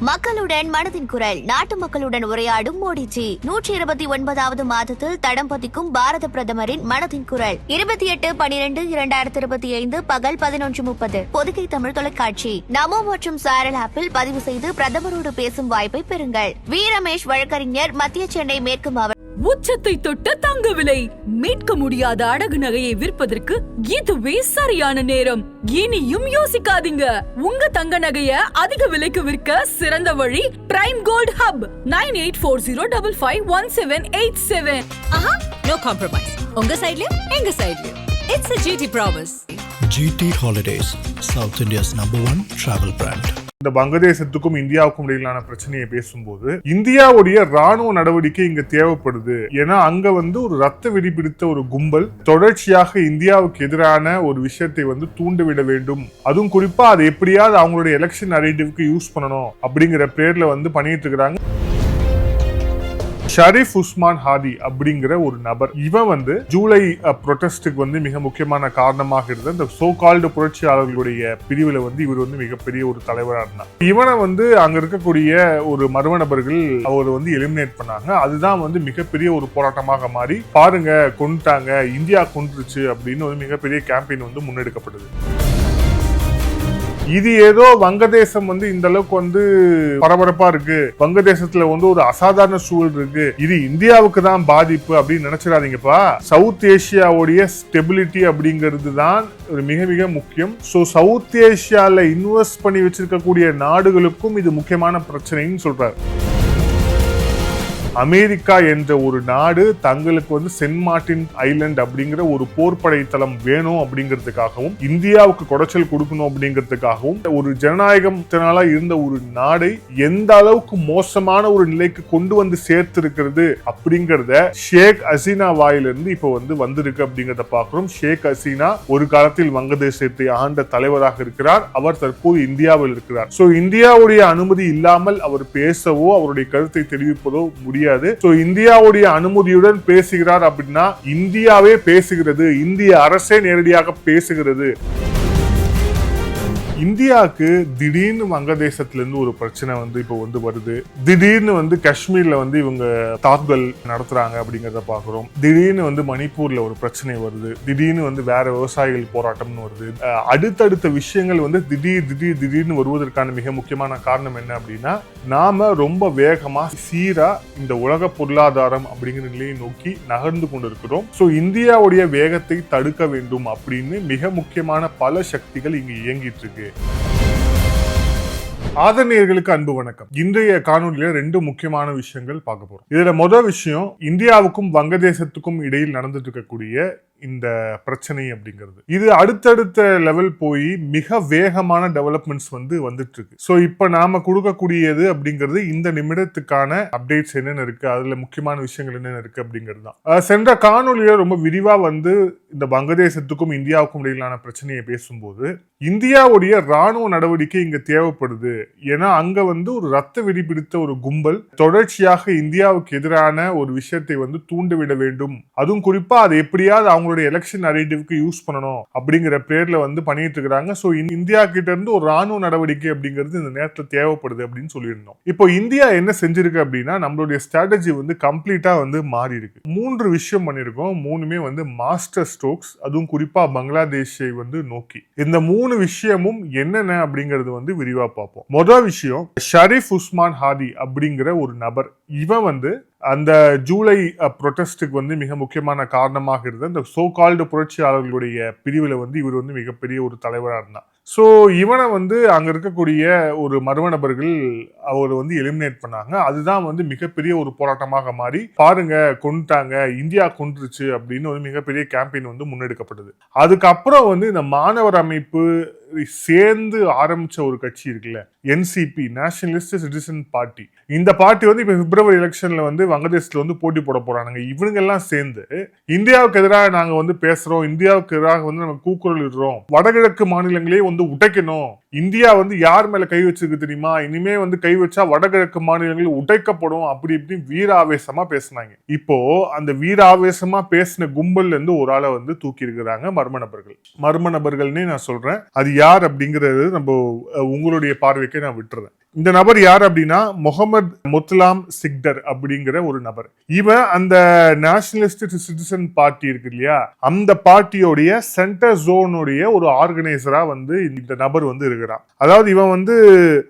மக்களுடன் மனதின் குரல், நாட்டு மக்களுடன் உரையாடும் மோடிஜி. 129வது மாதத்தில் தடம் பதிக்கும் பாரத பிரதமரின் மனதின் குரல். 28/12/2025 பகல் 11:30 பொதிகை தமிழ் தொலைக்காட்சி. நமோ மற்றும் சாரல் ஆப்பில் பதிவு செய்து பிரதமரோடு பேசும் வாய்ப்பை பெறுங்கள். வி ரமேஷ் வழக்கறிஞர், மத்திய சென்னை மேற்கு மாவட்டம். உச்சத்தை தொட்ட தங்க விலை, மீட்க முடியாத அடகு நகையை விற்பதற்கு இதுவே சரியான நேரம். இனியும் யோசிக்காதீங்க. உங்க தங்க நகைய அதிக விலைக்கு விற்க சிறந்த வழி prime gold hub. 9840551787. No compromise. உங்க சைடுலயும் எங்க சைடுலயும். It's a GT promise. GT Holidays, South India's #1 travel brand. இந்த வங்கதேசத்துக்கும் இந்தியாவுக்கும் இடையிலான பிரச்சனையை பேசும்போது இந்தியாவுடைய ராணுவ நடவடிக்கை இங்க தேவைப்படுது. ஏன்னா அங்க ஒரு ரத்த வெறி பிடித்த ஒரு கும்பல் தொடர்ச்சியாக இந்தியாவுக்கு எதிரான ஒரு விஷயத்தை தூண்டிவிட வேண்டும். அதுவும் குறிப்பா அதை எப்படியாவது அவங்களுடைய எலெக்ஷன் நரேட்டிவ்க்கு யூஸ் பண்ணணும் அப்படிங்கிற பேர்ல பண்ணிட்டு இருக்கிறாங்க. ஷரீஃப் உஸ்மான் ஹாதி அப்படிங்கிற ஒரு நபர், இவன் ஜூலை புரொட்டஸ்டுக்கு மிக முக்கியமான காரணமாக இருந்த இந்த சோ கால்டு புரட்சியாளர்களுடைய பிரிவுல இவர் மிகப்பெரிய ஒரு தலைவராக இருந்தார். இவனை அங்க இருக்கக்கூடிய ஒரு மர்ம நபர்கள் அவர் எலிமினேட் பண்ணாங்க. அதுதான் மிகப்பெரிய ஒரு போராட்டமாக மாறி, பாருங்க கொண்டுட்டாங்க, இந்தியா கொண்டுருச்சு அப்படின்னு மிகப்பெரிய கேம்பெயின் முன்னெடுக்கப்பட்டது. இது ஏதோ வங்கதேசம் இந்த அளவுக்கு பரபரப்பா இருக்கு, வங்கதேசத்துல ஒரு அசாதாரண சூழல் இருக்கு, இது இந்தியாவுக்கு தான் பாதிப்பு அப்படின்னு நினைச்சிடாதீங்கப்பா. சவுத் ஏசியாவுடைய ஸ்டெபிலிட்டி அப்படிங்கிறது தான் மிக மிக முக்கியம். சோ சவுத் ஏசியால இன்வெஸ்ட் பண்ணி வச்சிருக்கக்கூடிய நாடுகளுக்கும் இது முக்கியமான பிரச்சனைன்னு சொல்றாரு. அமெரிக்கா என்ற ஒரு நாடு தங்களுக்கு சென்ட் மார்டின் ஐலண்ட் அப்படிங்கிற ஒரு போர்ப்படை தளம் வேணும் அப்படிங்கிறதுக்காகவும், இந்தியாவுக்கு குடைச்சல் கொடுக்கணும் அப்படிங்கிறதுக்காகவும் ஒரு ஜனநாயகத்தினால இருந்த ஒரு நாடை எந்த அளவுக்கு மோசமான ஒரு நிலைக்கு கொண்டு சேர்த்திருக்கிறது அப்படிங்கறத ஷேக் ஹசீனா வாயிலிருந்து இப்ப வந்திருக்கு அப்படிங்கறத பாக்குறோம். ஷேக் ஹசீனா ஒரு காலத்தில் வங்கதேசத்தை ஆண்ட தலைவராக இருக்கிறார். அவர் தற்போது இந்தியாவில் இருக்கிறார். சோ இந்தியாவுடைய அனுமதி இல்லாமல் அவர் பேசவோ அவருடைய கருத்தை தெரிவிப்பதோ முடியாது. இந்தியாவுடைய அனுமதியுடன் பேசுகிறார் அப்படின்னா இந்தியாவே பேசுகிறது, இந்திய அரசே நேரடியாக பேசுகிறது. இந்தியாவுக்கு திடீர்னு வங்கதேசத்திலிருந்து ஒரு பிரச்சனை இப்ப வருது. திடீர்னு காஷ்மீர்ல இவங்க தாக்குதல் நடத்துறாங்க அப்படிங்கறத பாக்குறோம். திடீர்னு மணிப்பூர்ல ஒரு பிரச்சனை வருது. திடீர்னு வேற விவசாயிகள் போராட்டம்னு வருது. அடுத்தடுத்த விஷயங்கள் திடீர்னு வருவதற்கான மிக முக்கியமான காரணம் என்ன அப்படின்னா, நாம ரொம்ப வேகமா சீரா இந்த உலக பொருளாதாரம் அப்படிங்கிற நிலையை நோக்கி நகர்ந்து கொண்டிருக்கிறோம். சோ இந்தியாவுடைய வேகத்தை தடுக்க வேண்டும் அப்படின்னு மிக முக்கியமான பல சக்திகள் இங்க இயங்கிட்டு இருக்கு. ஆதரணியர்களுக்கு அன்பு வணக்கம். இன்றைய காணொலியில 2 முக்கியமான விஷயங்கள் பார்க்க போறோம். இதுல முதல் விஷயம், இந்தியாவுக்கும் வங்கதேசத்துக்கும் இடையில் நடந்துட்டு இருக்கக்கூடிய இந்த பிரச்சனை அப்படிங்கிறது, இது அடுத்தடுத்த லெவல் போய் மிக வேகமான டெவலப்மெண்ட்ஸ் வந்துட்டு இருக்கு. சோ இப்ப நாம கொடுக்கக்கூடியது அப்படிங்கிறது இந்த நிமிடத்துக்கான அப்டேட்ஸ் என்னென்ன இருக்கு, அதுல முக்கியமான விஷயங்கள் என்னென்ன இருக்கு அப்படிங்கிறது தான். சென்ற காணொலியில ரொம்ப விரிவா இந்த வங்கதேசத்துக்கும் இந்தியாவுக்கும் இடையிலான பிரச்சனையை பேசும்போது இந்தியாவுடைய ராணுவ நடவடிக்கை இங்க தேவைப்படுது. ஏன்னா அங்க ஒரு ரத்த வெறி பிடித்த ஒரு கும்பல் தொடர்ச்சியாக இந்தியாவுக்கு எதிரான ஒரு விஷயத்தை தூண்டிவிட வேண்டும். அதுவும் குறிப்பா அதை எப்படியாவது அவங்களுடைய எலெக்ஷன் நரேட்டிவ்க்கு யூஸ் பண்ணணும் அப்படிங்கிற பேர்ல பண்ணிட்டு இருக்காங்க. சோ இந்தியா கிட்ட இருந்து ஒரு ராணுவ நடவடிக்கை அப்படிங்கிறது இந்த நேரத்தில் தேவைப்படுது அப்படின்னு சொல்லியிருந்தோம். இப்போ இந்தியா என்ன செஞ்சிருக்கு அப்படின்னா, நம்மளுடைய ஸ்ட்ராட்டஜி கம்ப்ளீட்டா மாறி இருக்கு. 3 விஷயம் பண்ணிருக்கோம். 3மே மாஸ்டர் ஸ்ட்ரோக்ஸ், அதுவும் குறிப்பா பங்களாதேஷை நோக்கி. இந்த 3 விஷயமும் என்னென்ன அப்படிங்கிறது விரிவா பார்ப்போம். முதல் விஷயம், ஷரீஃப் உஸ்மான் ஹாதி அப்படிங்கிற ஒரு நபர், இவன் அந்த ஜூலை புரொட்டஸ்டுக்கு மிக முக்கியமான காரணமாக இருந்த இந்த சோ கால்டு புரட்சியாளர்களுடைய பிரிவுல இவர் மிகப்பெரிய ஒரு தலைவராக இருந்தார். சோ இவனை அங்க இருக்கக்கூடிய ஒரு மர்ம நபர்கள் அவர் எலிமினேட் பண்ணாங்க. அதுதான் மிகப்பெரிய ஒரு போராட்டமாக மாறி, பாருங்க கொண்டுட்டாங்க, இந்தியா கொண்டுருச்சு அப்படின்னு மிகப்பெரிய கேம்பெயின் முன்னெடுக்கப்பட்டது. அதுக்கப்புறம் இந்த மாணவர் அமைப்பு சேர்ந்து ஆரம்பிச்ச ஒரு கட்சி இருக்குல்ல, என்சிபி, நேஷனலிஸ்ட் சிட்டிசன் பார்ட்டி. இந்த பார்ட்டி இப்ப பிப்ரவரி எலெக்ஷன்ல வங்கதேசத்துல போட்டி போட போறாங்க. இவங்க எல்லாம் சேர்ந்து இந்தியாவுக்கு எதிராக நாங்க பேசுறோம், இந்தியாவுக்கு எதிராக நம்ம கூக்குரல் இடுறோம், வடகிழக்கு மாநிலங்களே உடைக்கணும், இந்தியா யார் மேல கை வச்சிருக்கு தெரியுமா, இனிமே கை வச்சா வடகிழக்கு மாநிலங்கள் உடைக்கப்படும், அப்படி இப்படி வீராவேசமா பேசினாங்க. இப்போ அந்த வீராவேசமா பேசின கும்பல்ல இருந்து ஒரு ஆளை தூக்கி இருக்கிறாங்க மர்ம நபர்கள். மர்ம நபர்கள்னே நான் சொல்றேன், அது யார் அப்படிங்கறது நம்ம உங்களுடைய பார்வைக்கு நான் விட்டுறேன். இந்த நபர் யார் அப்படின்னா முகமது முத்லாம் சிக்தர் அப்படிங்கிற ஒரு நபர். இவன் அந்த நேஷனலிஸ்ட் சிட்டிசன் பார்ட்டி இருக்கு இல்லையா, அந்த பார்ட்டியோடைய சென்டர் ஜோனுடைய ஒரு ஆர்கனைசரா வந்து இந்த நபர் வந்து இருக்கிறான். அதாவது இவன் வந்து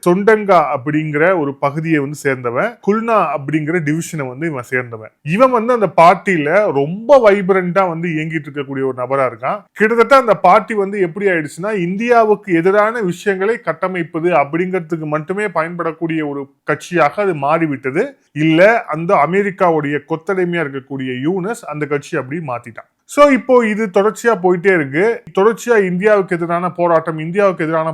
சொண்டங்கா அப்படிங்கிற ஒரு பகுதியை வந்து சேர்ந்தவன், குல்னா அப்படிங்கிற டிவிஷனை வந்து இவன் சேர்ந்தவன். இவன் வந்து அந்த பார்ட்டியில ரொம்ப வைப்ரண்டா வந்து இயங்கிட்டு இருக்கக்கூடிய ஒரு நபரா இருக்கான். கிட்டத்தட்ட அந்த பார்ட்டி வந்து எப்படி ஆயிடுச்சுன்னா, இந்தியாவுக்கு எதிரான விஷயங்களை கட்டமைப்பது அப்படிங்கிறதுக்கு மட்டுமே பயன்படக்கூடிய ஒரு கட்சியாக அது மாறிவிட்டது. இல்ல அந்த அமெரிக்காவுடைய கொத்தடிமையா இருக்கக்கூடிய யூனஸ் அந்த கட்சி அப்படி மாத்திட்டான். சோ இப்போ இது தொடர்ச்சியா போயிட்டே இருக்கு. தொடர்ச்சியா இந்தியாவுக்கு எதிரான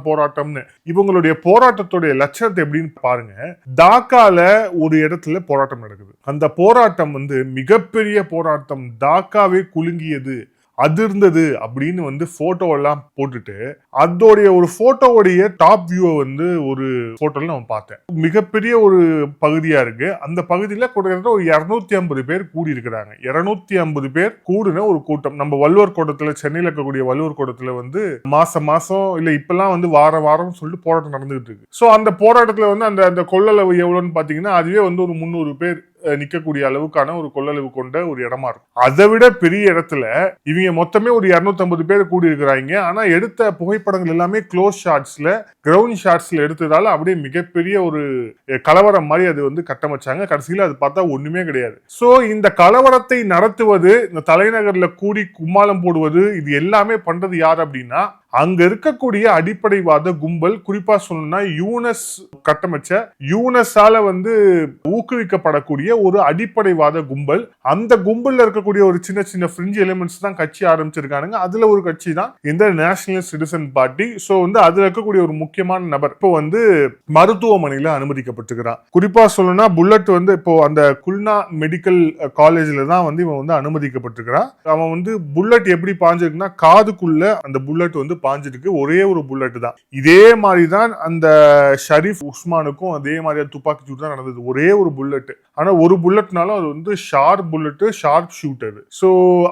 போராட்டம்னு இவங்களுடைய போராட்டத்துடைய லட்சணத்தை எப்படின்னு பாருங்க. டாக்கால ஒரு இடத்துல போராட்டம் நடக்குது. அந்த போராட்டம் வந்து மிகப்பெரிய போராட்டம், டாக்காவே குலுங்கியது, அதிர்ந்தது அப்படின்னு வந்து போட்டோ எல்லாம் போட்டுட்டு அதோடைய ஒரு போட்டோவுடைய டாப் வியூவை வந்து ஒரு போட்டோல நான் பார்த்தேன். மிகப்பெரிய ஒரு பகுதியா இருக்கு. அந்த பகுதியில கிட்டத்தட்ட ஒரு 250 பேர் கூடி இருக்கிறாங்க. 250 பேர் கூடின ஒரு கூட்டம். நம்ம வள்ளுவர் கோட்டத்துல, சென்னையில இருக்கக்கூடிய வள்ளுவர் கோட்டத்துல வந்து மாசம் இல்ல இப்பெல்லாம் வந்து வாரம் சொல்லிட்டு போராட்டம் நடந்துகிட்டு இருக்கு. சோ அந்த போராட்டத்துல வந்து அந்த கொள்ளளவு எவ்வளவுன்னு பாத்தீங்கன்னா அதுவே வந்து ஒரு 300 பேர் நிக்கக்கூடிய அளவுக்கான ஒரு கொள்ளளவு கொண்ட ஒரு இடமா இருக்கும். அதை விட பெரிய இடத்துல இவங்க மொத்தமே ஒரு 250 பேர் கூடி இருக்கிறாங்க. ஆனா எடுத்த புகைப்படங்கள் எல்லாமே க்ளோஸ் ஷாட்ஸ்ல, கிரவுண்ட் ஷாட்ஸ்ல எடுத்ததால அப்படியே மிகப்பெரிய ஒரு கலவரம் மாதிரி அது வந்து கட்டமைச்சாங்க. கடைசியில அது பார்த்தா ஒண்ணுமே கிடையாது. சோ இந்த கலவரத்தை நடத்துவது, இந்த தலைநகர்ல கூடி கும்மாளம் போடுவது, இது எல்லாமே பண்றது யார் அப்படின்னா அங்க இருக்கக்கூடிய அடிப்படைவாத கும்பல். குறிப்பா சொல்லணும்னா யூனஸ் கட்டமைச்ச, யூனஸால வந்து ஊக்குவிக்கப்படக்கூடிய ஒரு அடிப்படைவாத கும்பல். அந்த கும்பல்ல இருக்கக்கூடிய ஒரு சின்ன சின்ன ஃப்ரிஞ்ச் எலிமெண்ட்ஸ் தான் கட்சி ஆரம்பிச்சிருக்கானுங்க. அதுல ஒரு கட்சி தான் இந்த நேஷனல் சிட்டிசன் பார்ட்டி. சோ வந்து அதுல இருக்கக்கூடிய ஒரு முக்கியமான நபர் இப்போ வந்து மருத்துவமனையில அனுமதிக்கப்பட்டிருக்கிறான். குறிப்பா சொல்லணும்னா புல்லட் வந்து இப்போ அந்த குல்னா மெடிக்கல் காலேஜ்ல தான் வந்து இவன் வந்து அனுமதிக்கப்பட்டிருக்கிறான். அவன் வந்து புல்லட் எப்படி பாஞ்சிருக்குன்னா காதுக்குள்ள அந்த புல்லட் வந்து பாஞ்சிருக்கு. ஒரே ஒரு புல்லட் தான். இதே மாதிரிதான் அந்த ஷரீஃப் உஸ்மானுக்கும் அதே மாதிரியான துப்பாக்கி சூடு தான் நடந்தது. ஒரே ஒரு புல்லட். ஆனா ஒரு புல்லட்னாலும் அது வந்து sharp bullet, sharp shooter. So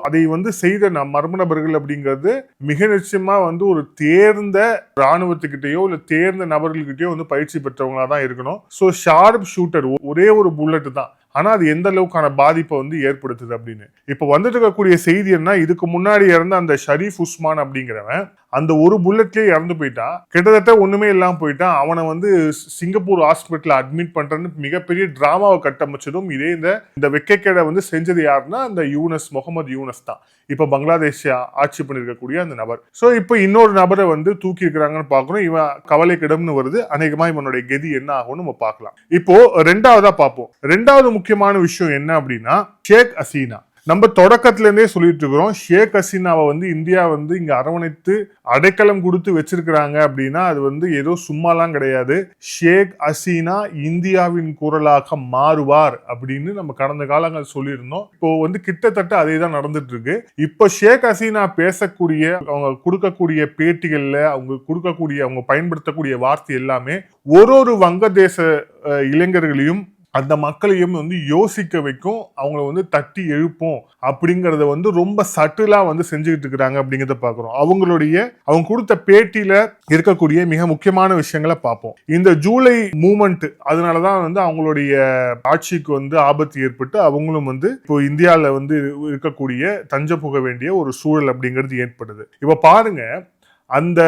அதை வந்து செய்த மர்ம நபர்கள் அப்படிங்கிறது மிக நிச்சயமா வந்து ஒரு தேர்ந்த ராணுவத்துக்கிட்டயோ இல்ல தேர்ந்த நபர்கள்கிட்டயோ வந்து பயிற்சி பெற்றவங்களா தான் இருக்கணும். சோ ஷார்ப் ஷூட்டர், ஒரே ஒரு புல்லட் தான். ஆனா அது எந்த அளவுக்கான பாதிப்பை வந்து ஏற்படுத்துது அப்படின்னு இப்ப வந்துட்டு இருக்கக்கூடிய செய்தி என்ன, இதுக்கு முன்னாடி இறந்த அந்த ஷரீஃப் உஸ்மான் அப்படிங்கிறவன் அந்த ஒரு புல்லட்லயே இறந்து போயிட்டான். கிட்டத்தட்ட ஒண்ணுமே இல்லாம போயிட்டான். அவனை வந்து சிங்கப்பூர் ஹாஸ்பிட்டல் அட்மிட் பண்றன்னு மிகப்பெரிய டிராமாவை கட்டமைச்சதும் இதே இந்த வெக்கைக்கேடை வந்து செஞ்சது யாருன்னா அந்த முகமது யூனஸ் தான். இப்ப பங்களாதேஷ் ஆட்சி பண்ணிருக்கக்கூடிய அந்த நபர். சோ இப்ப இன்னொரு நபரை வந்து தூக்கி இருக்கிறாங்கன்னு பாக்கணும். இவன் கவலைக்கிடம்னு வருது. அநேகமா இவனுடைய கதி என்ன ஆகும்னு நம்ம பார்க்கலாம். இப்போ ரெண்டாவதா பார்ப்போம். ரெண்டாவது முக்கியமான விஷயம் என்ன அப்படின்னா ஷேக் ஹசீனா. நம்ம தொடக்கத்துல இருந்தே சொல்லிட்டு இருக்கிறோம், ஷேக் ஹசீனாவை வந்து இந்தியா வந்து இங்க அரவணைத்து அடைக்கலம் கொடுத்து வச்சிருக்கிறாங்க அப்படின்னா அது வந்து ஏதோ சும்மாலாம் கிடையாது. ஷேக் ஹசீனா இந்தியாவின் குரலாக மாறுவார் அப்படின்னு நம்ம கடந்த காலங்கள் சொல்லியிருந்தோம். இப்போ வந்து கிட்டத்தட்ட அதே தான் நடந்துட்டு இருக்கு. இப்போ ஷேக் ஹசீனா பேசக்கூடிய, அவங்க கொடுக்கக்கூடிய பேட்டிகள்ல, அவங்க பயன்படுத்தக்கூடிய வார்த்தை எல்லாமே ஒரு வங்கதேச இளைஞர்களையும் அந்த மக்களையும் வந்து யோசிக்க வைக்கும், அவங்கள வந்து தட்டி எழுப்போம் அப்படிங்கறத வந்து ரொம்ப சட்டிலா வந்து செஞ்சுக்கிட்டு இருக்கிறாங்க அப்படிங்கறத பாக்குறோம். அவங்க கொடுத்த பேட்டியில இருக்கக்கூடிய மிக முக்கியமான விஷயங்களை பார்ப்போம். இந்த ஜூலை மூமெண்ட், அதனாலதான் வந்து அவங்களுடைய ஆட்சிக்கு வந்து ஆபத்து ஏற்பட்டு அவங்களும் வந்து இப்போ இந்தியால வந்து இருக்கக்கூடிய தஞ்சம் புக வேண்டிய ஒரு சூழல் அப்படிங்கிறது ஏற்படுது. இப்ப பாருங்க, அந்த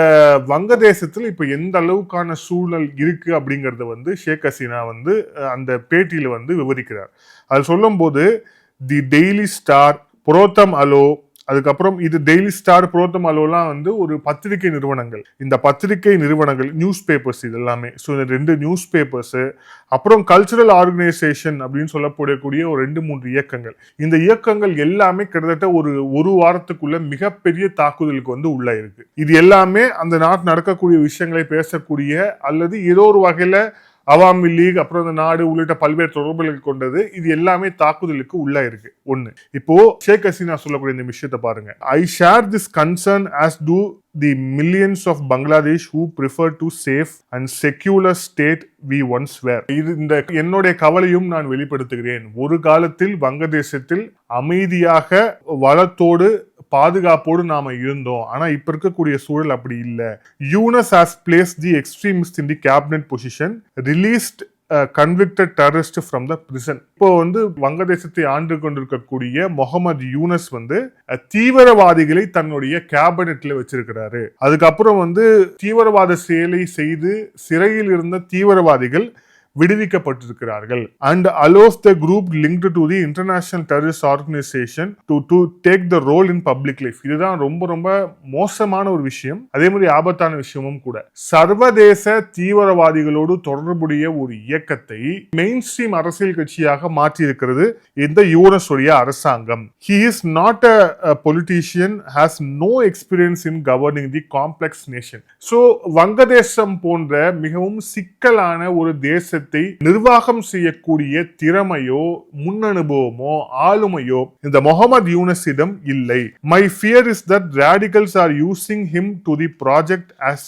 வங்கதேசத்துல இப்ப எந்த அளவுக்கான சூழல் இருக்கு அப்படிங்கறத வந்து ஷேக் ஹசீனா வந்து அந்த பேட்டியில வந்து விவரிக்கிறார். அது சொல்லும் போது தி டெய்லி ஸ்டார், புரோத்தம் அலோ, அதுக்கப்புறம் இது டெய்லி ஸ்டார், புரோத்தம் அலோலாம் வந்து ஒரு பத்திரிகை நிறுவனங்கள். இந்த பத்திரிகை நிறுவனங்கள், நியூஸ் பேப்பர்ஸ், இது எல்லாமே. ஸோ இந்த 2 நியூஸ் பேப்பர்ஸ், அப்புறம் கல்ச்சுரல் ஆர்கனைசேஷன் அப்படின்னு சொல்லக்கூடிய ஒரு 2-3 இயக்கங்கள். இந்த இயக்கங்கள் எல்லாமே கிட்டத்தட்ட ஒரு வாரத்துக்குள்ள மிகப்பெரிய தாக்குதலுக்கு வந்து உள்ள இருக்கு. இது எல்லாமே அந்த நாட்டு நடக்கக்கூடிய விஷயங்களை பேசக்கூடிய அல்லது ஏதோ ஒரு வகையில அவாமி லீக், அப்புறம் இந்த நாடு உள்ளிட்ட பல்வேறு தொடர்புகள் கொண்டது. இது எல்லாமே தாக்குதலுக்கு உள்ள இருக்கு. ஒண்ணு. இப்போ ஷேக் ஹசீனா சொல்லக்கூடிய இந்த விஷயத்தை பாருங்க. ஐ share this concern as do the millions of Bangladesh who prefer to safe and secular state we once were. இது இந்த என்னுடைய கவலையும் நான் வெளிப்படுத்துகிறேன். ஒரு காலத்தில் வங்கதேசத்தில் அமைதியாக வளத்தோடு பாதுகாப்போடு நாம இருந்தோம். ஆனா இப்ப இருக்கக்கூடிய சூழல் அப்படி இல்லை. Yunus has placed the extremist in the cabinet position, released convicted terrorist from the prison. இப்போ வந்து வங்கதேசத்தை ஆண்டு கொண்டிருக்கக்கூடிய முகமது யூனஸ் வந்து தீவிரவாதிகளை தன்னுடைய கேபினெட்ல வச்சிருக்கிறாரு. அதுக்கப்புறம் வந்து தீவிரவாத செயலை செய்து சிறையில் இருந்த தீவிரவாதிகள் விடுவிக்கப்பட்டிருக்கிறார்கள். and allows the group linked to the international terrorist organization to take the role in public life. இதுதான் ரொம்ப ரொம்ப மோசமான ஒரு விஷயம், அதே மாதிரி ஆபத்தான விஷயமும் கூட. சர்வதேச தீவிரவாதிகளோடு தொடர்புடைய ஒரு இயக்கத்தை மெயின் ஸ்ட்ரீம் அரசியல் கட்சியாக மாற்றி இருக்கிறது இந்த யூனஸ் உடைய அரசாங்கம். he is not a politician, has no experience in governing the complex nation. so வங்கதேசம் போன்ற மிகவும் சிக்கலான ஒரு தேசத்தை நிர்வாகம் செய்யக்கூடிய திறமையோ முன் அனுபவமோ ஆளுமையோ இந்த முகமது யூனஸிடம் இல்லை. My fear is that radicals are using him to the project as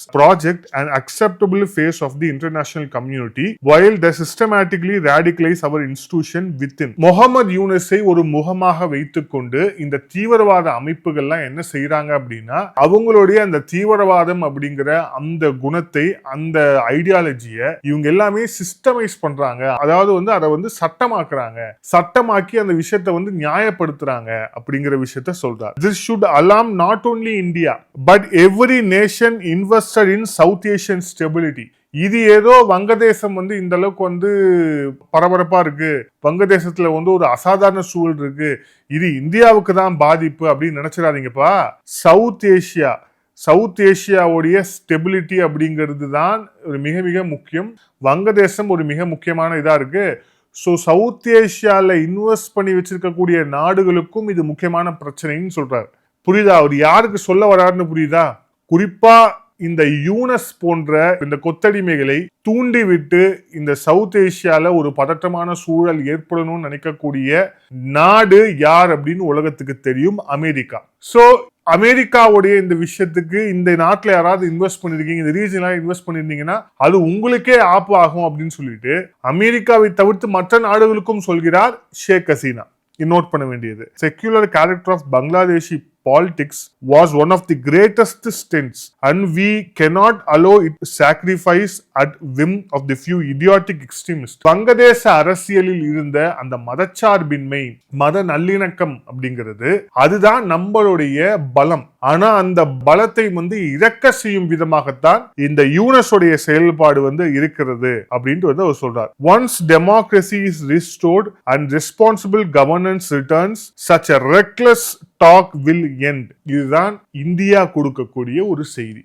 an acceptable face of the international community while they systematically radicalize our institution within. Mohammed யூனஸை ஒரு முகமாக வைத்துக்கொண்டு இந்த தீவிரவாத அமைப்புகள்லாம் என்ன செய்யறாங்க அப்படின்னா, அவங்களுடைய அந்த தீவிரவாதம் அப்படிங்கிற அந்த குணத்தை அந்த ஐடியாலஜியை இவங்க எல்லாமே சிஸ்டமைஸ் பண்றாங்க. அதாவது வந்து அதை வந்து சட்டமாக்குறாங்க, சட்டமாக்கி அந்த விஷயத்தை வந்து நியாயப்படுத்துறாங்க அப்படிங்கிற விஷயத்தை சொல்றார். This should alarm not only India but every nation invested in South Asian stability. இது ஏதோ வங்கதேசம் வந்து இந்த அளவுக்கு வந்து பரபரப்பா இருக்கு, வங்கதேசத்துல வந்து ஒரு அசாதாரண சூழல் இருக்கு, இது இந்தியாவுக்கு தான் பாதிப்பு அப்படின்னு நினைச்சிடாதீங்கப்பா. சவுத் ஏஷியாவுடைய ஸ்டெபிலிட்டி அப்படிங்கிறது தான் ஒரு மிக மிக முக்கியம். வங்கதேசம் ஒரு மிக முக்கியமான இதா இருக்கு. ஸோ சவுத் ஏஷியால இன்வெஸ்ட் பண்ணி வச்சிருக்கக்கூடிய நாடுகளுக்கும் இது முக்கியமான பிரச்சனைன்னு சொல்றாரு. புரியுதா? அவர் யாருக்கு சொல்ல வராருன்னு புரியுதா? குறிப்பா இந்த யூனஸ் போன்ற இந்த கொத்தடிமைகளை தூண்டிவிட்டு இந்த சவுத் ஏஷியால ஒரு பதற்றமான சூழல் ஏற்படணும்னு நினைக்கக்கூடிய நாடு யார் அப்படின்னு உலகத்துக்கு தெரியும், அமெரிக்கா. சோ அமெரிக்காவுடைய இந்த விஷயத்துக்கு இந்த நாட்டில் யாராவது இன்வெஸ்ட் பண்ணிருக்கீங்க, இந்த ரீஜன்ல இன்வெஸ்ட் பண்ணிருந்தீங்கன்னா அது உங்களுக்கே ஆப்பு ஆகும் அப்படின்னு சொல்லிட்டு அமெரிக்காவை தவிர்த்து மற்ற நாடுகளுக்கும் சொல்கிறார் ஷேக் ஹசீனா. நோட் பண்ண வேண்டியது, secular character of Bangladeshi politics was one of the greatest stints and we cannot allow it to sacrifice at whim of the few idiotic extremists. வங்கதேச அரசியலில் இருந்த அந்த மதச்சார்பின்மை, மத நல்லிணக்கம் அப்படிங்கிறது அதுதான் நம்மளுடைய பலம். ஆனா அந்த பலத்தை வந்து இறக்க செய்யும் விதமாகத்தான் இந்த யூனஸோடைய செயல்பாடு வந்து இருக்கிறது அப்படின்ட்டு வந்து அவர் சொல்றார். Once democracy is restored and responsible governance returns, such a reckless talk will end. இதுதான் இந்தியா கொடுக்கக்கூடிய ஒரு செய்தி.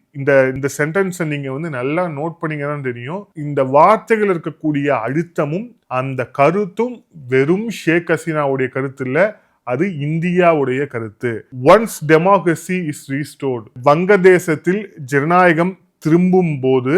இந்த சென்டென்ஸை நீங்க வந்து நல்லா நோட் பண்ணீங்கன்னா தெரியும், இந்த வார்த்தைகள் இருக்கக்கூடிய அழுத்தமும் அந்த கருத்தும் வெறும் ஷேக் ஹசீனாவுடைய கருத்து இல்ல, அது இந்தியாவுடைய கருத்து. ஒன்ஸ் டெமோக்ரஸி இஸ் ரீஸ்டோர்ட், வங்கதேசத்தில் ஜனநாயகம் திரும்பும் போது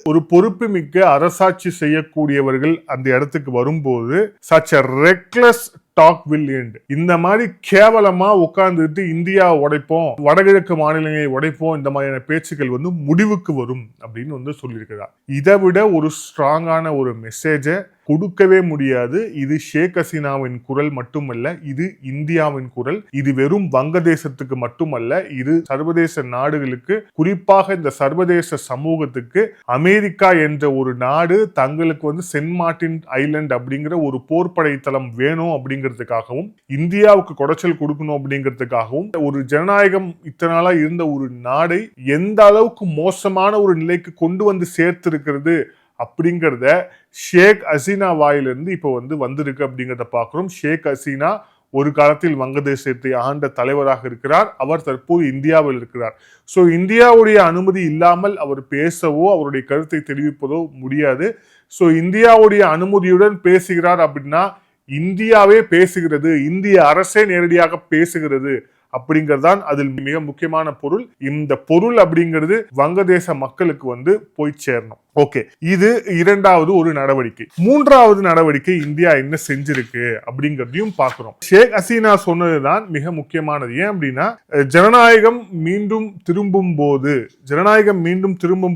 ஒரு பொறுப்பு மிக்க அரசாட்சி செய்யக்கூடியவர்கள் அந்த இடத்துக்கு வரும்போது such a reckless talk will end. இந்த மாதிரி கேவலமா உட்கார்ந்துட்டு இந்தியா உடைப்போம், வடகிழக்கு மாநிலங்களை உடைப்போம், இந்த மாதிரியான பேச்சுக்கள் வந்து முடிவுக்கு வரும் அப்படின்னு வந்து சொல்லியிருக்கிறார். இதை விட ஒரு ஸ்ட்ராங்கான ஒரு மெசேஜை கொடுக்கவே முடியாது. இது ஷேக் ஹசீனாவின் குரல் மட்டுமல்ல, இது இந்தியாவின் குரல். இது வெறும் வங்கதேசத்துக்கு மட்டுமல்ல, இது சர்வதேச நாடுகளுக்கு, குறிப்பாக இந்த சர்வதேச சமூகத்துக்கு அமெரிக்கா என்ற ஒரு நாடு தங்களுக்கு வந்து சென்ட் மார்டின் ஐலண்ட் அப்படிங்கிற ஒரு போர்ப்படை தளம் வேணும் அப்படிங்கிறதுக்காகவும், இந்தியாவுக்கு குடைச்சல் கொடுக்கணும் அப்படிங்கிறதுக்காகவும், ஒரு ஜனநாயகம் இத்தனை நாளா இருந்த ஒரு நாடை எந்த அளவுக்கு மோசமான ஒரு நிலைக்கு கொண்டு வந்து சேர்த்திருக்கிறது அப்படிங்கிறத ஷேக் ஹசீனா வாயிலிருந்து இப்போ வந்திருக்கு அப்படிங்கிறத பார்க்கிறோம். ஷேக் ஹசீனா ஒரு காலத்தில் வங்கதேசத்தை ஆண்ட தலைவராக இருக்கிறார். அவர் தற்போது இந்தியாவில் இருக்கிறார். ஸோ இந்தியாவுடைய அனுமதி இல்லாமல் அவர் பேசவோ அவருடைய கருத்தை தெரிவிப்பதோ முடியாது. ஸோ இந்தியாவுடைய அனுமதியுடன் பேசுகிறார் அப்படின்னா இந்தியாவே பேசுகிறது, இந்திய அரசே நேரடியாக பேசுகிறது அப்படிங்கிறதான் அதில் மிக முக்கியமான பொருள். இந்த பொருள் அப்படிங்கிறது வங்கதேச மக்களுக்கு போய் சேரணும். ஓகே, இது இரண்டாவது ஒரு நடவடிக்கை. மூன்றாவது நடவடிக்கை இந்தியா என்ன செஞ்சிருக்கு அப்படிங்கறதையும் பார்க்கிறோம். ஷேக் ஹசீனா சொன்னதுதான் மிக முக்கியமானது. ஏன் அப்படின்னா, ஜனநாயகம் மீண்டும் திரும்பும்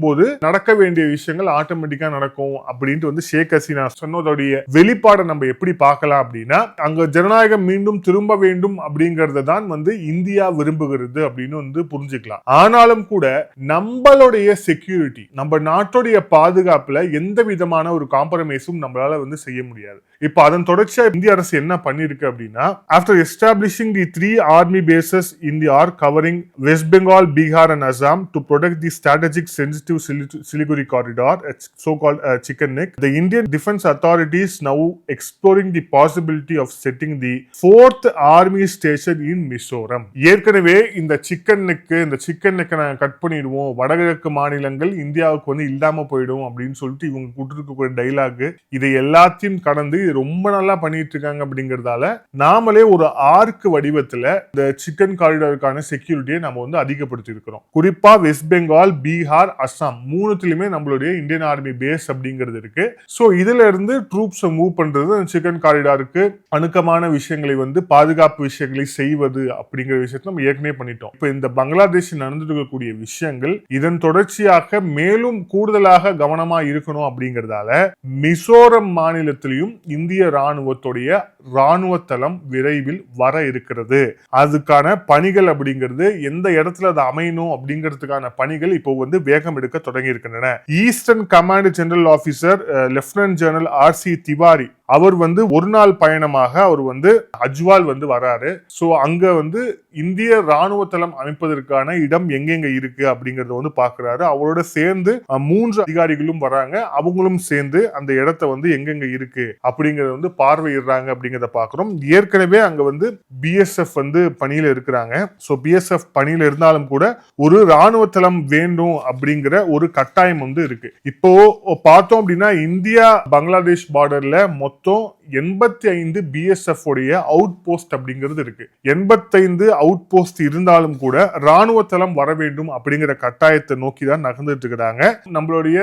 போது நடக்க வேண்டிய விஷயங்கள் ஆட்டோமேட்டிக்கா நடக்கும் அப்படின்ட்டு வந்து ஷேக் ஹசீனா சொன்னதோடைய வெளிப்பாடை நம்ம எப்படி பார்க்கலாம் அப்படின்னா, அங்க ஜனநாயகம் மீண்டும் திரும்ப வேண்டும் அப்படிங்கறத தான் வந்து இந்தியா விரும்புகிறது அப்படின்னு வந்து புரிஞ்சுக்கலாம். ஆனாலும் கூட நம்மளுடைய செக்யூரிட்டி, நம்ம நாட்டுடைய பாதுகாப்புல எந்த விதமான ஒரு காம்ப்ரமைஸும் நம்மளால வந்து செய்ய முடியாது. இப்ப அதன் தொடர்ச்சியா இந்திய அரசு என்ன பண்ணிருக்கு அப்படின்னா, after establishing the 3 army bases in the arc covering West Bengal, Bihar and Assam to protect the strategic sensitive Siliguri corridor, so-called Chicken Neck, the Indian Defence Authorities now exploring the possibility of setting the 4th army station in Mizoram. ஏற்கனவே இந்த chicken நெக்கை நாங்க cut பண்ணிடுவோம், வடகிழக்கு மாநிலங்கள் இந்தியாவுக்கு வந்து இல்லாம போயிடும் அப்படின்னு சொல்லிட்டு இவங்க கொடுத்துருக்கக்கூடிய டைலாக், இதை எல்லாத்தையும் கடந்து ரொம்ப நல்லா பண்ணிட்டு இருக்காங்க. அப்படிங்கறதால நாமளே ஒரு ஆர்க் வடிவத்துல இந்த சிக்கன் காரிடாருக்கான செக்யூரிட்டியை நம்ம வந்து அதிகப்படுத்தி இருக்கிறோம். குறிப்பா வெஸ்ட் பெங்கால், பீகார், அஸ்ஸாம் மூணுத்திலுமே நம்மளுடைய இந்தியன் ஆர்மி பேஸ் அப்படிங்கிறது இருக்கு. சோ இதுல இருந்து ட்ரூப்ஸ் மூவ் பண்றது சிக்கன் காரிடாருக்கு அணுக்கமான விஷயங்களை வந்து பாதுகாப்பு விஷயங்களை செய்வது அப்படிங்கிற விஷயத்தை நம்ம ஏற்கனவே பண்ணிட்டோம். இப்ப இந்த பங்களாதேஷ் நடந்துட்டு இருக்கக்கூடிய விஷயங்கள் இதன் தொடர்ச்சியாக மேலும் கூடுதலாக கவனமா இருக்கணும். அப்படிங்கறதால மிசோரம் மாநிலத்திலையும் இந்திய ராணுவத்துடைய ராணுவ தளம் விரைவில் வர இருக்கிறது. அதுக்கான பணிகள் அப்படிங்கிறது எந்த இடத்துல அது அமையணும் அப்படிங்கிறதுக்கான பணிகள் இப்போ வந்து வேகம் எடுக்க தொடங்கி இருக்கின்றன. Eastern command general officer lieutenant general RC Tiwari அவர் வந்து ஒரு நாள் பயணமாக அவர் வந்து அஜ்வால் வந்து வராரு. சோ அங்க வந்து இந்திய ராணுவ தளம் அமைப்பதற்கான இடம் எங்கெங்க இருக்கு அப்படிங்கறத வந்து பாக்குறாரு. அவரோட சேர்ந்து 3 அதிகாரிகளும் வராங்க. அவங்களும் சேர்ந்து அந்த இடத்த வந்து எங்கெங்க இருக்கு அப்படிங்கறத வந்து பார்வையிடுறாங்க அப்படிங்கறத பாக்குறோம். ஏற்கனவே அங்க வந்து BSF வந்து பணியில இருக்கிறாங்க. சோ BSF பணியில இருந்தாலும் கூட ஒரு ராணுவ தளம் வேண்டும் அப்படிங்கிற ஒரு கட்டாயம் வந்து இருக்கு. இப்போ பார்த்தோம் அப்படின்னா, இந்தியா பங்களாதேஷ் பார்டர்ல மொத்தம் 85 BSF உடைய அவுட் போஸ்ட் அப்படிங்கிறது இருக்கு. 85 அவுட் போஸ்ட் இருந்தாலும் கூட ராணுவ தளம் வர வேண்டும் அப்படிங்கிற கட்டாயத்தை நோக்கி தான் நகர்ந்துட்டு இருக்கிறாங்க. நம்மளுடைய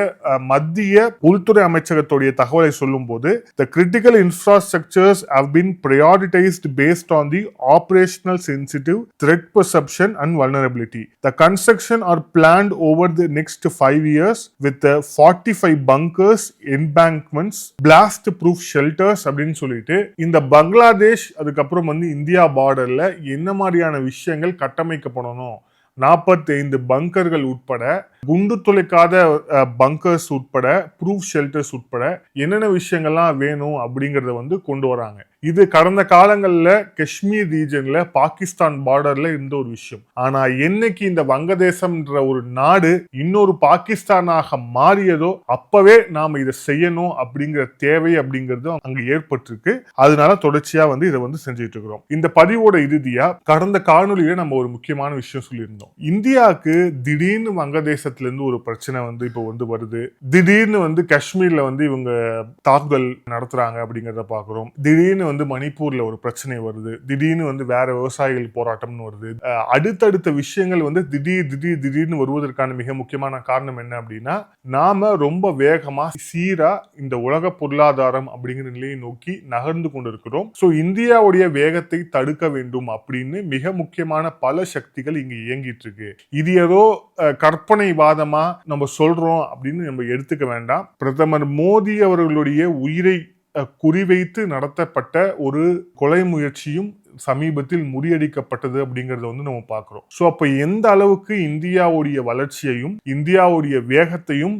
மத்திய உள்துறை அமைச்சகத்துடைய தகவலை சொல்லும் போது, the critical infrastructures have been prioritized based on the operational sensitive threat perception and vulnerability. The construction are planned over the next 5 years with 45 bunkers, embankments, blast proof shelters அப்படின்னு சொல்லிட்டு இந்த பங்களாதேஷ் அதுக்கப்புறம் வந்து இந்தியா பார்டர்ல என்ன மாதிரியான விஷயங்கள் கட்டமைக்கப்படணும், 45 பங்கர்கள் உட்பட, குண்டு துளைக்காத பங்கர்ஸ் உட்பட, ப்ரூஃப் ஷெல்டர்ஸ் உட்பட என்னென்ன விஷயங்கள்லாம் வேணும் அப்படிங்கறத வந்து கொண்டு வராங்க. இது கடந்த காலங்கள்ல காஷ்மீர் ரீஜன்ல பாகிஸ்தான் பார்டர்ல இருந்த ஒரு விஷயம். ஆனா என்னைக்கு இந்த வங்கதேசம்ன்ற ஒரு நாடு இன்னொரு பாகிஸ்தானாக மாறியதோ அப்பவே நாம இதை செய்யணும் அப்படிங்கிற தேவை அப்படிங்கிறது அங்க ஏற்பட்டிருக்கு. அதனால தொடர்ச்சியா வந்து இதை வந்து செஞ்சுட்டு இருக்கிறோம். இந்த பதிவோட இறுதியா கடந்த காணொலியில நம்ம ஒரு முக்கியமான விஷயம் சொல்லியிருந்தோம். இந்தியாவுக்கு திடீர்னு வங்கதேசத்துல இருந்து ஒரு பிரச்சனை வந்து இப்போ வந்து வருது. திடீர்னு வந்து காஷ்மீர்ல வந்து இவங்க தாக்குதல் நடத்துறாங்க அப்படிங்கறத பாக்குறோம். திடீர்னு வந்து மணிப்பூர்ல ஒரு பிரச்சனை வருது. திடீர்னு வந்து வேற விவசாயிகள் போராட்டம்னு வருது. அடுத்தடுத்த விஷயங்கள் வந்து திடீர்னு வருவதற்கான மிக முக்கியமான காரணம் என்ன அப்படின்னா, நாம ரொம்ப வேகமா சீரா இந்த உலக பொருளாதாரம் அப்படிங்கிற நிலையை நோக்கி நகர்ந்து கொண்டிருக்கிறோம். சோ இந்தியாவுடைய வேகத்தை தடுக்க வேண்டும் அப்படின்னு மிக முக்கியமான பல சக்திகள் இங்க இயங்கிட்டு இருக்கு. இது ஏதோ கற்பனை வாதமா நம்ம சொல்றோம் அப்படின்னு நம்ம எடுத்துக்க வேண்டாம். பிரதமர் மோடி அவர்களுடைய உயிரை குறிவைத்து நடத்தப்பட்ட ஒரு கொலை முயற்சியும் சமீபத்தில் முறியடிக்கப்பட்டது அப்படிங்கறத வந்து நம்ம பார்க்கிறோம். சோ அப்ப எந்த அளவுக்கு இந்தியாவுடைய வளர்ச்சியையும் இந்தியாவுடைய வேகத்தையும்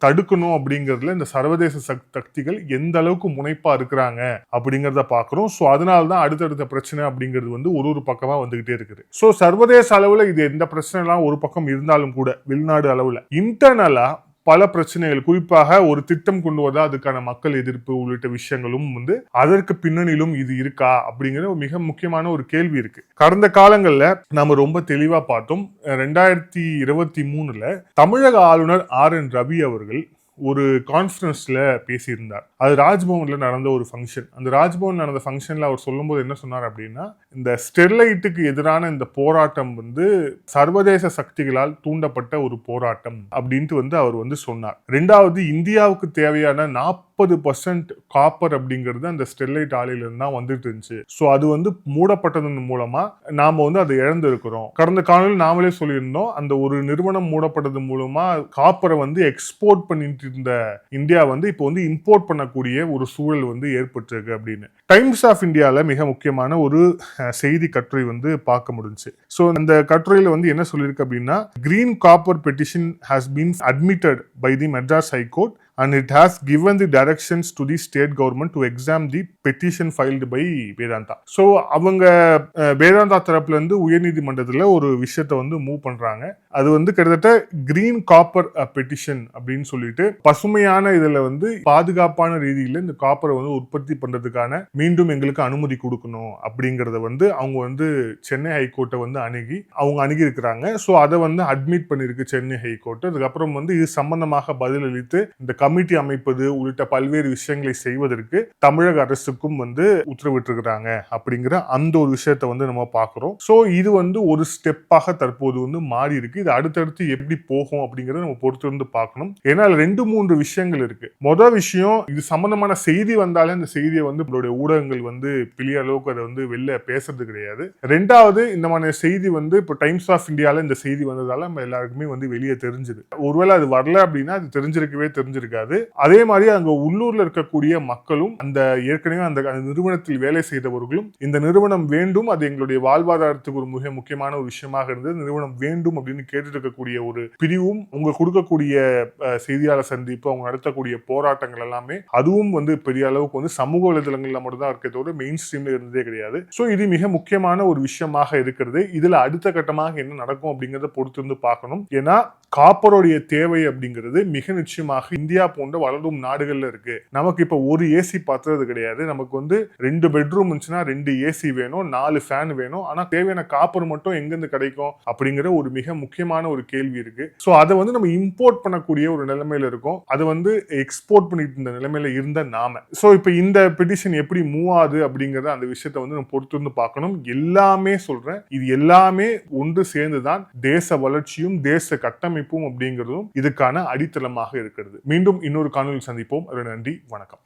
தடுக்கணும் அப்படிங்கறதுல இந்த சர்வதேச சக்திகள் எந்த அளவுக்கு முனைப்பா இருக்கிறாங்க அப்படிங்கறத பாக்குறோம். சோ அதனாலதான் அடுத்தடுத்த பிரச்சனை அப்படிங்கிறது வந்து ஒரு பக்கமா வந்துகிட்டே இருக்குது. சோ சர்வதேச அளவுல இது எந்த பிரச்சனை எல்லாம் ஒரு பக்கம் இருந்தாலும் கூட, வெளிநாடு அளவுல இன்டர்னலா பல பிரச்சனைகள், குறிப்பாக ஒரு திட்டம் கொண்டு வந்தா அதுக்கான மக்கள் எதிர்ப்பு உள்ளிட்ட விஷயங்களும் வந்து அதற்கு பின்னணியிலும் இது இருக்கா அப்படிங்கிற மிக முக்கியமான ஒரு கேள்வி இருக்கு. கடந்த காலங்கள்ல நாம ரொம்ப தெளிவா பார்த்தோம். 2023 தமிழக ஆளுநர் RN ரவி அவர்கள் ஒரு கான்ஃபரன்ஸ்ல பேசியிருந்தார். அது ராஜ்பவன்ல நடந்த ஒரு ஃபங்க்ஷன். அந்த ராஜ்பவன் நடந்த ஃபங்க்ஷன்ல அவர் சொல்லும்போது என்ன சொன்னார் அப்படின்னா, இந்த ஸ்டெர்லைட்டுக்கு எதிரான இந்த போராட்டம் வந்து சர்வதேச சக்திகளால் தூண்டப்பட்ட ஒரு போராட்டம் அப்படின்ட்டு அவர் சொன்னார். ரெண்டாவது, இந்தியாவுக்கு தேவையான 40% காப்பர் அப்படிங்கிறது அந்த ஸ்டெர்லைட் ஆலையிலிருந்து தான் வந்துட்டு இருந்துச்சு. ஸோ அது மூடப்பட்டதன் மூலமா நாம அதை இழந்திருக்கிறோம். கடந்த காலையில் நாமளே சொல்லியிருந்தோம், அந்த ஒரு நிறுவனம் மூடப்பட்டது மூலமா காப்பரை எக்ஸ்போர்ட் பண்ணிட்டு இருந்த இந்தியா இப்போ இம்போர்ட் பண்ணக்கூடிய ஒரு சூழல் ஏற்பட்டிருக்கு அப்படின்னு. டைம்ஸ் ஆஃப் இந்தியால மிக முக்கியமான ஒரு செய்தி கட்டுரை பார்க்க முடிஞ்சு. ஸோ அந்த கட்டுரையில என்ன சொல்லியிருக்கு அப்படின்னா, green copper petition has been admitted by the Madras high court and it has given the directions to the state government to examine the petition filed by Vedanta. So அவங்க வேதாந்தா தரப்புல இருந்து உயர்நீதிமன்றத்தில் ஒரு விஷயத்தை மூவ் பண்றாங்க. அது கிட்டத்தட்ட கிரீன் காப்பர் பெட்டிஷன் அப்படின்னு சொல்லிட்டு பசுமையான இதுல பாதுகாப்பான ரீதியில இந்த காப்பரை உற்பத்தி பண்றதுக்கான மீண்டும் எங்களுக்கு அனுமதி கொடுக்கணும் அப்படிங்கறத அவங்க சென்னை ஹைகோர்ட்டை அணுகி இருக்கிறாங்க. ஸோ அதை அட்மிட் பண்ணிருக்கு சென்னை ஹைகோர்ட். அதுக்கப்புறம் இது சம்பந்தமாக பதிலளித்து இந்த கமிட்டி அமைப்பது உள்ளிட்ட பல்வேறு விஷயங்களை செய்வதற்கு தமிழக அரசுக்கும் உத்தரவிட்டிருக்கிறாங்க அப்படிங்கிற அந்த ஒரு விஷயத்தை நம்ம பார்க்கிறோம். சோ இது ஒரு ஸ்டெப்பாக தற்போது மாறி இருக்கு. இது அடுத்தடுத்து எப்படி போகும் அப்படிங்கறத நம்ம பொறுத்திருந்து பார்க்கணும். ஏன்னா 2-3 விஷயங்கள் இருக்கு. முதல் விஷயம், இது சம்பந்தமான செய்தி வந்தாலே இந்த செய்தியை நம்மளுடைய ஊடகங்கள் பெரிய அளவுக்கு அதை வெளில பேசுறது கிடையாது. ரெண்டாவது, இந்த மாதிரி செய்தி இப்போ டைம்ஸ் ஆஃப் இந்தியால இந்த செய்தி வந்ததால நம்ம எல்லாருக்குமே வெளியே தெரிஞ்சது. ஒருவேளை அது வரல அப்படின்னா அது தெரிஞ்சிருக்காது. அதே மாதிரி அங்க உள்ளூர்ல இருக்கக்கூடிய மக்களும் ஏற்கனவே அந்த நிறுவனத்தில் வேலை செய்தவர்களும் இந்த நிறுவனம் வேண்டும், அது எங்களுடைய வாழ்வாதாரத்துக்கு ஒரு மிக முக்கியமான ஒரு விஷயமாக இருந்தது, நிறுவனம் வேண்டும் அப்படின்னு கேட்டு இருக்கக்கூடிய ஒரு பிரிவும் உங்க கொடுக்கக்கூடிய செய்தியாளர் சந்திப்பு, அவங்க நடத்தக்கூடிய போராட்டங்கள் எல்லாமே அதுவும் பெரிய அளவுக்கு சமூக வலைதளங்கள்ல மட்டும் தான் இருக்கிறதோட மெயின் ஸ்ட்ரீம்ல இருந்ததே கிடையாது. சோ இது மிக முக்கியமான ஒரு விஷயமாக இருக்கிறது. இதுல அடுத்த கட்டமாக என்ன நடக்கும் அப்படிங்கறத பொறுத்து பார்க்கணும். ஏன்னா காப்பருடைய தேவை அப்படிங்கிறது மிக நிச்சயமாக இந்தியா போன்ற வளரும் நாடுகள்ல இருக்கு. நமக்கு இப்ப ஒரு ஏசி பத்துறது கிடையாது. நமக்கு 2 பெட்ரூம் இருந்துச்சுன்னா 2 ஏசி வேணும், 4 ஃபேன் வேணும். ஆனா தேவையான காப்பர் மட்டும் எங்கிருந்து கிடைக்கும் அப்படிங்கிற ஒரு மிக முக்கியமான ஒரு கேள்வி இருக்கு. சோ அதை நம்ம இம்போர்ட் பண்ணக்கூடிய ஒரு நிலைமையில இருக்கும். அதை எக்ஸ்போர்ட் பண்ணிட்டு இருந்த நிலைமையில இருந்த நாம. சோ இப்ப இந்த பெட்டிஷன் எப்படி மூவ் ஆகுது அப்படிங்கறத அந்த விஷயத்தை நம்ம பொறுத்து பார்க்கணும். எல்லாமே சொல்றேன், இது எல்லாமே ஒன்று சேர்ந்துதான் தேச வளர்ச்சியும் தேச கட்டமைப்பும் அப்படிங்கிறதும் இதுக்கான அடித்தளமாக இருக்கிறது. மீண்டும் இன்னொரு காணொலியில் சந்திப்போம். நன்றி, வணக்கம்.